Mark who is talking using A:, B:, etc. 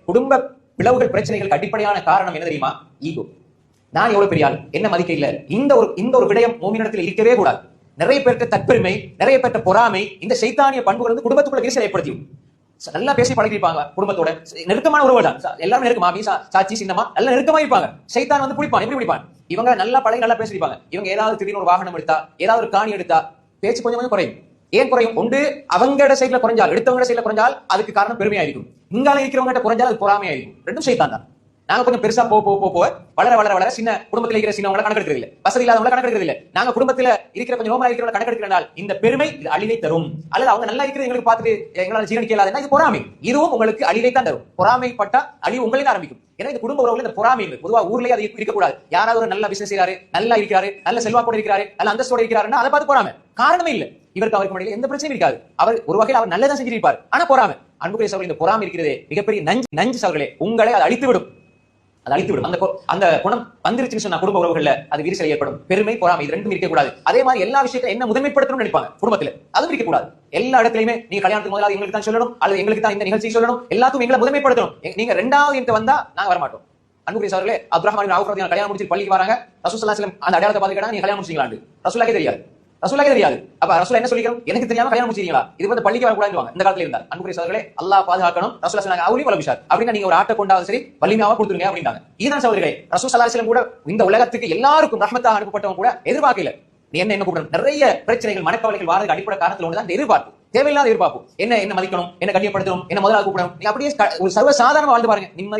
A: குடும்ப பிளவுகள் பிரச்சனைகளுக்கு அடிப்படையான காரணம் என்ன தெரியுமா? ஈகோ. நான் எவ்வளவு பெரிய ஆள், என்ன மதிக்க இல்ல. இந்த ஒரு விடயம் மூமினிடத்தில் இருக்கவே கூடாது. நிறைய பேருக்கு தற்பெருமை, நிறைய பேருக்கு பொறாமை, இந்த சைத்தானிய பண்புகள் வந்து குடும்பத்துக்குள்ள விரிசல் ஏற்படுத்தியும். நல்லா பேசி பழகிருப்பாங்க, குடும்பத்தோட நெருக்கமான உறவுகள் தான், எல்லாரும் நெருக்கமா, சாச்சி சின்னமா நல்லா நெருக்கமா இருப்பாங்க. சைத்தான் வந்து பிடிப்பான். எப்படி பிடிப்பான்? இவங்க நல்லா பழகி நல்லா பேசிருப்பாங்க. இவங்க ஏதாவது திடீர்னு ஒரு வாகனம் எடுத்தா, ஏதாவது ஒரு காணி எடுத்தா, பேச்சு கொஞ்சம் கொஞ்சம் குறையும். ஏன் குறையும்? ஒன்று அவங்களோட சைட்ல குறைஞ்சால், எடுத்தவங்க சைட்ல குறைஞ்சால் அதுக்கு காரணம் பெருமையா இருக்கும். இங்கால இருக்கிறவங்க குறைஞ்சால் அது பொறாமையா இருக்கும். ரெண்டும் சைத்தான் தான். நாங்க கொஞ்சம் பெருசா வளர வளர வளர சின்ன குடும்பத்தில் இருக்கிற சின்னவங்களை கணக்கெடுக்கிறது இல்ல, வசதி இல்லாதவங்களை கணக்கெடுக்கிறது இல்ல. நாங்க குடும்பத்துல இருக்கிற கொஞ்சம் நோமலா இருக்கிறவங்க கணக்கெடுக்கிறனால இந்த பெருமை இது அழிவை தரும். அல்லது அவங்க நல்லா இருக்கிறது எங்களுக்கு பார்த்துட்டு எங்களால் ஜீரணிக்க இல்லாத இது பொறாமை. இதுவும் உங்களுக்கு அழிவை தான் தரும். பொறாமைப்பட்டா அழிவு உங்களே ஆரம்பிக்கும். ஏன்னா இந்த குடும்ப உறவுல இந்த பொறாமை பொதுவா ஊர்லயே அது இருக்கக்கூடாது. யாராவது ஒரு நல்ல பிசினஸ் செய்யறாரு, நல்லா இருக்கிறாரு, நல்ல செல்வாக்கோட இருக்கிறாரு, நல்ல அந்தஸ்தோட இருக்கிறாருன்னா அதை பார்த்து பொறாமை. காரணமே இல்ல. இவருக்கு அவருக்கு முடியல, எந்த பிரச்சனையும் இருக்காது. அவர் ஒரு வகையில் அவர் நல்லதான் செஞ்சிருப்பார், ஆனா பொறாமை. அன்புக்குரிய சகோதரர்களே, இந்த பொறாமை இருக்கிறதே மிகப்பெரிய நஞ்சு சகோதரர்களே. உங்களை அதை அழித்து விடும். அந்த குணம் வந்துருச்சுன்னு சொன்னா குடும்ப உறவுகள்ல அது விரிசல் ஏற்படும். பெருமை, பொறாமை இது ரெண்டும் இருக்கக்கூடாது. அதே மாதிரி எல்லா விஷயத்தையும் என்ன முதன்மைப்படுத்தணும்னு நினைப்பாங்க குடும்பத்துல, அதுவும் இருக்கக்கூடாது. எல்லா இடத்துலயுமே நீங்க கல்யாணத்துக்கு முதலாவது எங்களுக்கு தான் சொல்லணும், அல்லது எங்களுக்கு தான் இந்த நிகழ்ச்சி சொல்லணும், எல்லாத்துக்கும் எங்களை முதன்மைப்படுத்தணும். நீங்க ரெண்டாவது என்கிட்ட வந்தா நாங்க வரமாட்டோம். அன்புக்குரிய சகோதரர்களே, அப்துர்ரஹ்மான் அவுஃப் ரலியல்லாஹு கல்யாணம் முடிச்சு பள்ளிக்கு வராங்க. ரசூல் ஸல்லல்லாஹு அலைஹி வஸல்லம் அந்த அடையாளத்தை பார்த்து கேட்டாங்க, நீங்க கல்யாணம் முடிச்சீங்களான்னு. ரசூலுல்லாஹ்க்கே தெரியாது. அப்ப ரசூல் என்ன சொல்லிக்கிறோம்? எனக்கு தெரியாம கல்யாணம் முடிச்சீங்களா? இது வந்து பள்ளிக்கு வரக்கூடாதுன்னு இந்த காலத்துல இருந்தா. அன்புக்குரிய சகோதரர்களே, அல்லாஹ் பாதுகாக்கணும். ரசூல் சொன்னாங்க அவுலி வல பிஷார் அப்படின்னா நீங்க ஒரு ஆட்டை கொண்டாவது சரி வலிமையாவா கொடுத்துருங்க அப்படின்னாங்க. இதுதான் சகோதரர்களே, ரசூல் ஸல்லல்லாஹு அலைஹி வஸல்லம் கூட இந்த உலகத்துக்கு எல்லாருக்கும் ரஹ்மத்தாக அனுப்பப்பட்டவங்க கூட எதிர்பார்க்கல. நீ என்ன கூப்பிடணும்? நிறைய பிரச்சனைகள், மனக்கவலைகள் வாரதுக்கு அடிப்படை காரணத்துல ஒண்ணுதான் எதிர்பார்ப்பு. தேவையில்லாத எதிர்பார்ப்பு. என்ன மதிக்கணும், என்ன கண்ணியப்படுத்தணும், என்ன முதலாக கூப்பிடணும். நீங்க அப்படியே ஒரு சர்வ சாதாரணமா வாழ்ந்து பாருங்க. நிம்மதி